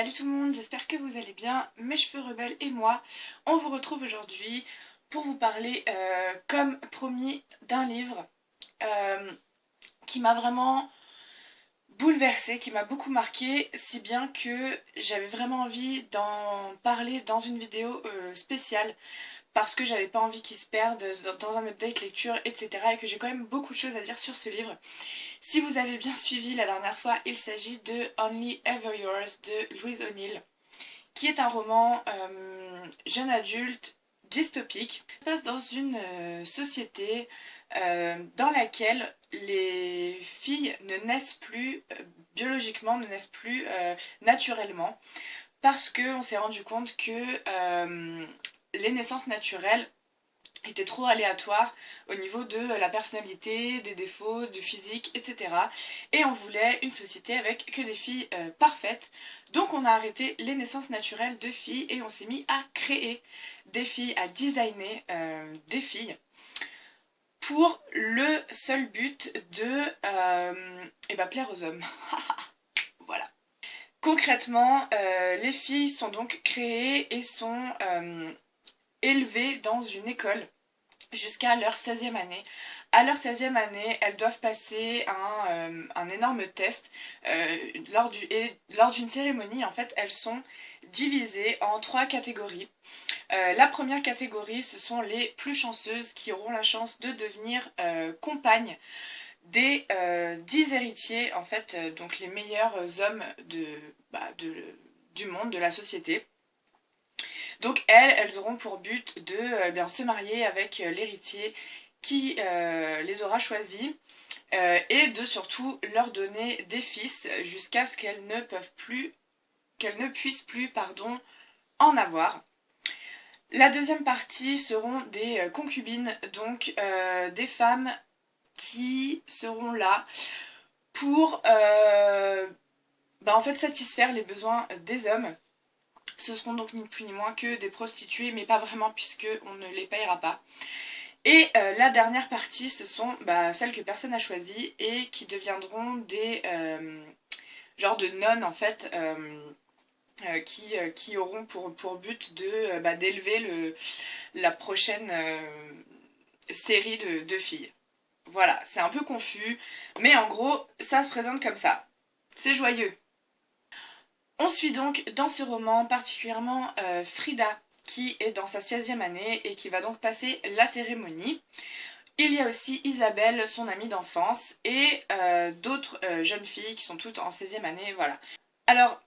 Salut tout le monde, j'espère que vous allez bien. Mes cheveux rebelles et moi, on vous retrouve aujourd'hui pour vous parler, comme promis, d'un livre euh, qui m'a vraiment bouleversée, qui m'a beaucoup marqué, si bien que j'avais vraiment envie d'en parler dans une vidéo spéciale parce que j'avais pas envie qu'il se perde dans un update lecture, etc. et que j'ai quand même beaucoup de choses à dire sur ce livre. Si vous avez bien suivi la dernière fois, il s'agit de Only Ever Yours de Louise O'Neill, qui est un roman jeune adulte dystopique. Ça se passe dans une société dans laquelle les filles ne naissent plus biologiquement, ne naissent plus naturellement, parce qu'on s'est rendu compte que les naissances naturelles était trop aléatoire au niveau de la personnalité, des défauts, du physique, etc. Et on voulait une société avec que des filles parfaites. Donc on a arrêté les naissances naturelles de filles et on s'est mis à créer des filles, à designer des filles pour le seul but de plaire aux hommes. Voilà. Concrètement, les filles sont donc créées et sont élevées dans une école jusqu'à leur 16e année. À leur 16e année, elles doivent passer un énorme test. Lors d'une cérémonie, en fait, elles sont divisées en 3 catégories. La première catégorie, ce sont les plus chanceuses qui auront la chance de devenir compagnes des 10 héritiers, en fait, donc les meilleurs hommes du monde, de la société. Donc elles auront pour but de se marier avec l'héritier qui les aura choisis et de surtout leur donner des fils jusqu'à ce qu'elles ne puissent plus en avoir. La deuxième partie seront des concubines, donc des femmes qui seront là pour en fait satisfaire les besoins des hommes. Ce seront donc ni plus ni moins que des prostituées, mais pas vraiment puisque on ne les payera pas. Et la dernière partie, ce sont celles que personne n'a choisies et qui deviendront des genres de nonnes en fait, qui auront pour but d'élever la prochaine série de filles. Voilà, c'est un peu confus, mais en gros, ça se présente comme ça. C'est joyeux. On suit donc dans ce roman particulièrement Frida, qui est dans sa 16e année et qui va donc passer la cérémonie. Il y a aussi Isabelle, son amie d'enfance, et d'autres jeunes filles qui sont toutes en 16e année, voilà. Alors,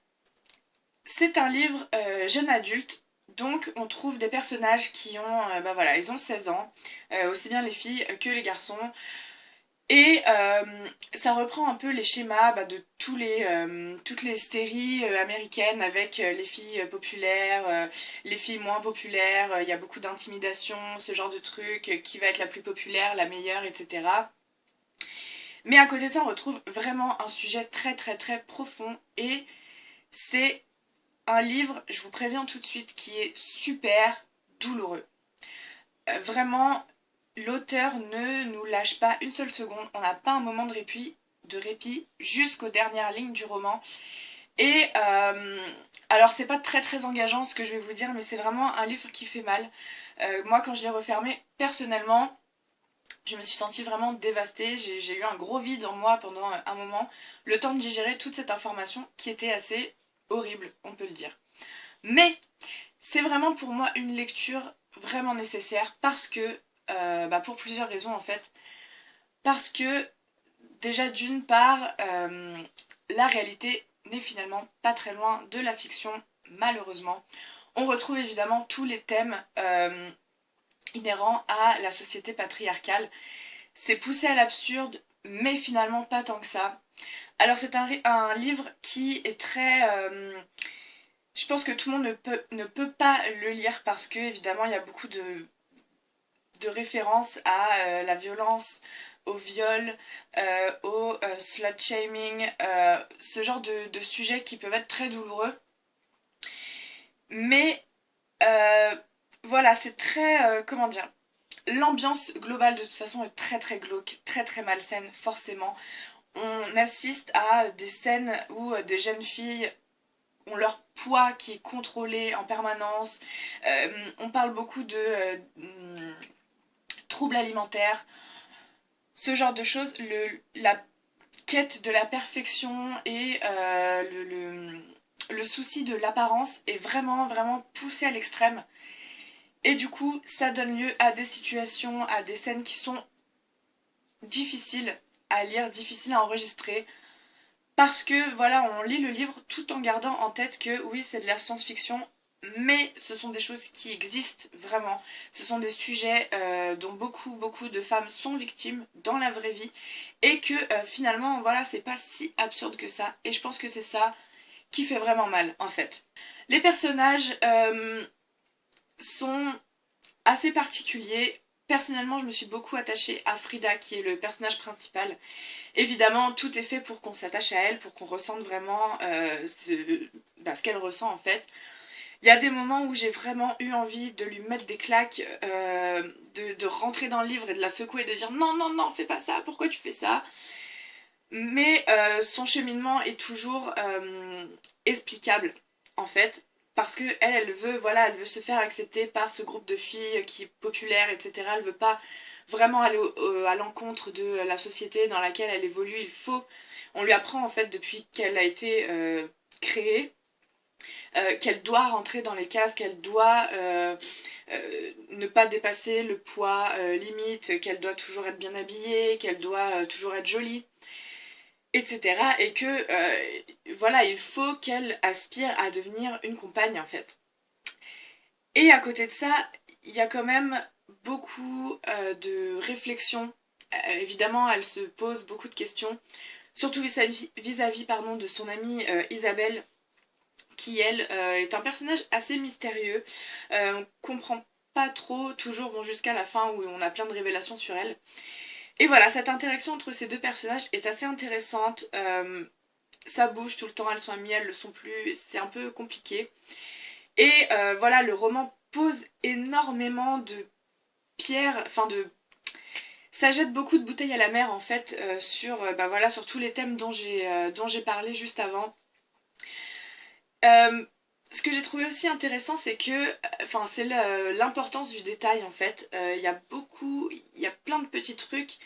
c'est un livre jeune adulte, donc on trouve des personnages qui ont, ils ont 16 ans, aussi bien les filles que les garçons. Et ça reprend un peu les schémas de toutes les séries américaines avec les filles populaires, les filles moins populaires, il y a beaucoup d'intimidation, ce genre de truc, qui va être la plus populaire, la meilleure, etc. Mais à côté de ça, on retrouve vraiment un sujet très très très profond et c'est un livre, je vous préviens tout de suite, qui est super douloureux. Vraiment, l'auteur ne nous lâche pas une seule seconde, on n'a pas un moment de répit jusqu'aux dernières lignes du roman. Et alors c'est pas très très engageant ce que je vais vous dire, mais c'est vraiment un livre qui fait mal. Moi quand je l'ai refermé, personnellement, je me suis sentie vraiment dévastée, j'ai eu un gros vide en moi pendant un moment, le temps de digérer toute cette information qui était assez horrible, on peut le dire. Mais c'est vraiment pour moi une lecture vraiment nécessaire parce que pour plusieurs raisons en fait. Parce que déjà d'une part, la réalité n'est finalement pas très loin de la fiction, malheureusement. On retrouve évidemment tous les thèmes inhérents à la société patriarcale. C'est poussé à l'absurde, mais finalement pas tant que ça. Alors c'est un livre qui est très... je pense que tout le monde ne peut pas le lire parce que évidemment il y a beaucoup de référence à la violence, au viol, au slut shaming, ce genre de sujets qui peuvent être très douloureux. Mais voilà, c'est très, comment dire, l'ambiance globale de toute façon est très très glauque, très très malsaine, forcément. On assiste à des scènes où des jeunes filles ont leur poids qui est contrôlé en permanence. On parle beaucoup de troubles alimentaires, ce genre de choses. La quête de la perfection et le souci de l'apparence est vraiment vraiment poussé à l'extrême. Et du coup, ça donne lieu à des situations, à des scènes qui sont difficiles à lire, difficiles à enregistrer. Parce que voilà, on lit le livre tout en gardant en tête que oui, c'est de la science-fiction, mais ce sont des choses qui existent vraiment. Ce sont des sujets dont beaucoup de femmes sont victimes dans la vraie vie et que finalement, voilà, c'est pas si absurde que ça. Et je pense que c'est ça qui fait vraiment mal en fait. Les personnages sont assez particuliers. Personnellement, je me suis beaucoup attachée à Frida, qui est le personnage principal. Évidemment, tout est fait pour qu'on s'attache à elle, pour qu'on ressente vraiment ce qu'elle ressent en fait. Il y a des moments où j'ai vraiment eu envie de lui mettre des claques, de rentrer dans le livre et de la secouer, de dire non, non, non, fais pas ça, pourquoi tu fais ça? Mais son cheminement est toujours explicable en fait. Parce que elle veut, voilà, elle veut se faire accepter par ce groupe de filles qui est populaire, etc. Elle veut pas vraiment aller à l'encontre de la société dans laquelle elle évolue. On lui apprend en fait depuis qu'elle a été créée, qu'elle doit rentrer dans les cases, qu'elle doit ne pas dépasser le poids limite, qu'elle doit toujours être bien habillée, qu'elle doit toujours être jolie, etc. Et que voilà, il faut qu'elle aspire à devenir une compagne en fait. Et à côté de ça, il y a quand même beaucoup de réflexions. Évidemment, elle se pose beaucoup de questions, surtout vis-à-vis pardon, de son amie Isabelle, qui elle est un personnage assez mystérieux. On comprend pas trop toujours, bon, jusqu'à la fin où on a plein de révélations sur elle. Et voilà, cette interaction entre ces deux personnages est assez intéressante. Ça bouge tout le temps, elles sont amies, elles le sont plus, c'est un peu compliqué. Et voilà, le roman pose énormément de pierres, enfin de... Ça jette beaucoup de bouteilles à la mer en fait voilà, sur tous les thèmes dont j'ai parlé juste avant. Ce que j'ai trouvé aussi intéressant, c'est que, enfin, c'est l'importance du détail en fait. Il y a plein de petits trucs.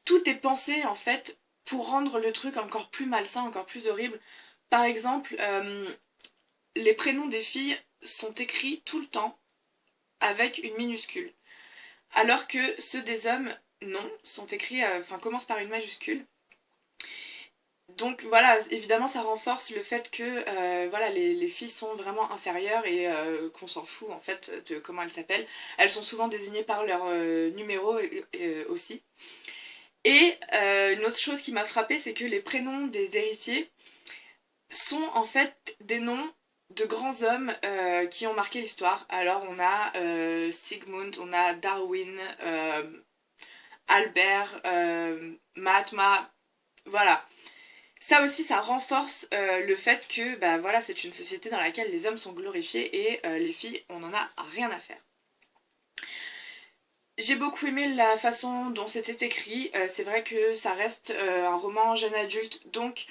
Tout est pensé en fait pour rendre le truc encore plus malsain, encore plus horrible. Par exemple, les prénoms des filles sont écrits tout le temps avec une minuscule. Alors que ceux des hommes, non, sont écrits, commencent par une majuscule. Donc voilà, évidemment ça renforce le fait que voilà, les filles sont vraiment inférieures et qu'on s'en fout en fait de comment elles s'appellent. Elles sont souvent désignées par leur numéro aussi. Et une autre chose qui m'a frappée, c'est que les prénoms des héritiers sont en fait des noms de grands hommes qui ont marqué l'histoire. Alors on a Sigmund, on a Darwin, Albert, Mahatma, voilà. Ça aussi, ça renforce le fait que bah, voilà, c'est une société dans laquelle les hommes sont glorifiés et les filles, on n'en a rien à faire. J'ai beaucoup aimé la façon dont c'était écrit. C'est vrai que ça reste un roman jeune adulte, donc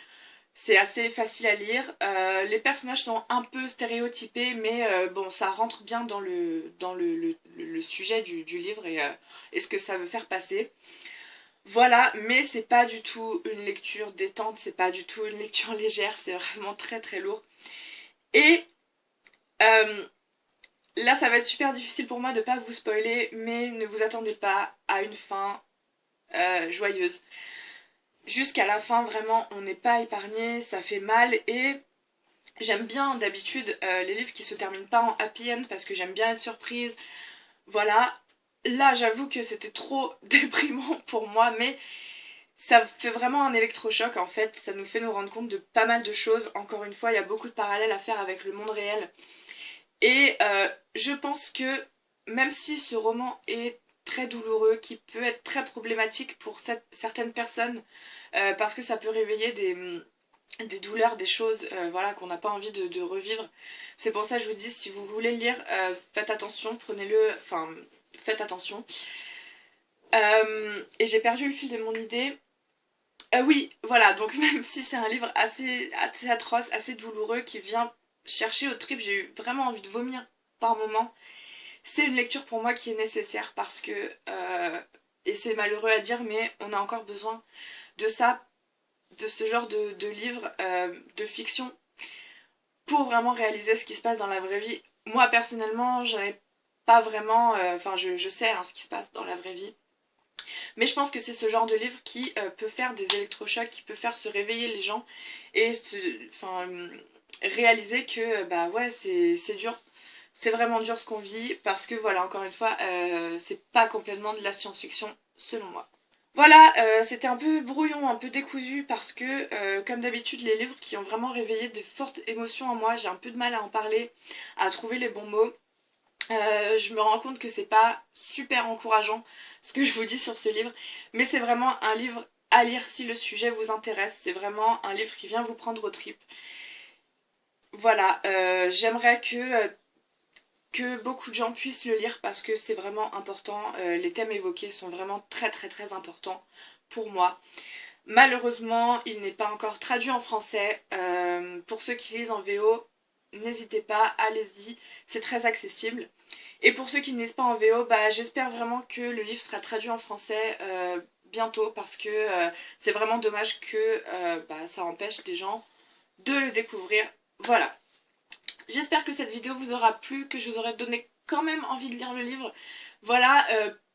c'est assez facile à lire. Les personnages sont un peu stéréotypés, mais bon, ça rentre bien dans le sujet du livre et ce que ça veut faire passer. Voilà, mais c'est pas du tout une lecture détente, c'est pas du tout une lecture légère, c'est vraiment très très lourd. Et euh, là, ça va être super difficile pour moi de pas vous spoiler, mais ne vous attendez pas à une fin joyeuse. Jusqu'à la fin, vraiment, on n'est pas épargné, ça fait mal et j'aime bien d'habitude les livres qui se terminent pas en happy end parce que j'aime bien être surprise. Voilà, là j'avoue que c'était trop déprimant pour moi, mais ça fait vraiment un électrochoc en fait, ça nous fait nous rendre compte de pas mal de choses. Encore une fois, il y a beaucoup de parallèles à faire avec le monde réel. Et je pense que même si ce roman est très douloureux, qui peut être très problématique pour certaines personnes, parce que ça peut réveiller des douleurs, des choses voilà, qu'on n'a pas envie de revivre. C'est pour ça que je vous dis, si vous voulez le lire, faites attention, prenez-le, enfin, faites attention. Et j'ai perdu le fil de mon idée. Oui, voilà, donc même si c'est un livre assez atroce, assez douloureux, qui vient chercher au trip, j'ai eu vraiment envie de vomir par moment, c'est une lecture pour moi qui est nécessaire parce que, et c'est malheureux à dire, mais on a encore besoin de ça, de ce genre de livre, de fiction, pour vraiment réaliser ce qui se passe dans la vraie vie. Moi personnellement, j'en ai pas vraiment, enfin je sais hein, ce qui se passe dans la vraie vie, mais je pense que c'est ce genre de livre qui peut faire des électrochocs, qui peut faire se réveiller les gens et enfin, réaliser que bah ouais c'est dur, c'est vraiment dur ce qu'on vit parce que voilà encore une fois c'est pas complètement de la science-fiction selon moi. Voilà, c'était un peu brouillon, un peu décousu parce que comme d'habitude les livres qui ont vraiment réveillé de fortes émotions en moi, j'ai un peu de mal à en parler, à trouver les bons mots. Je me rends compte que c'est pas super encourageant ce que je vous dis sur ce livre, mais c'est vraiment un livre à lire si le sujet vous intéresse. C'est vraiment un livre qui vient vous prendre aux tripes. Voilà, j'aimerais que beaucoup de gens puissent le lire parce que c'est vraiment important. Les thèmes évoqués sont vraiment très très très importants pour moi. Malheureusement, il n'est pas encore traduit en français. Pour ceux qui lisent en VO, n'hésitez pas, allez-y, c'est très accessible. Et pour ceux qui ne lisent pas en VO, bah, j'espère vraiment que le livre sera traduit en français bientôt parce que c'est vraiment dommage que bah, ça empêche des gens de le découvrir. Voilà. J'espère que cette vidéo vous aura plu, que je vous aurai donné quand même envie de lire le livre. Voilà,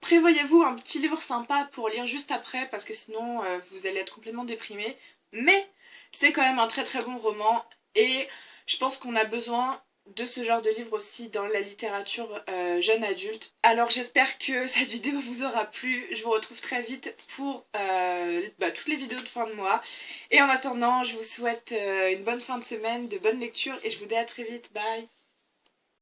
prévoyez-vous un petit livre sympa pour lire juste après parce que sinon vous allez être complètement déprimé. Mais c'est quand même un très très bon roman et je pense qu'on a besoin de ce genre de livre aussi dans la littérature jeune adulte. Alors j'espère que cette vidéo vous aura plu. Je vous retrouve très vite pour bah, toutes les vidéos de fin de mois. Et en attendant, je vous souhaite une bonne fin de semaine, de bonnes lectures et je vous dis à très vite. Bye!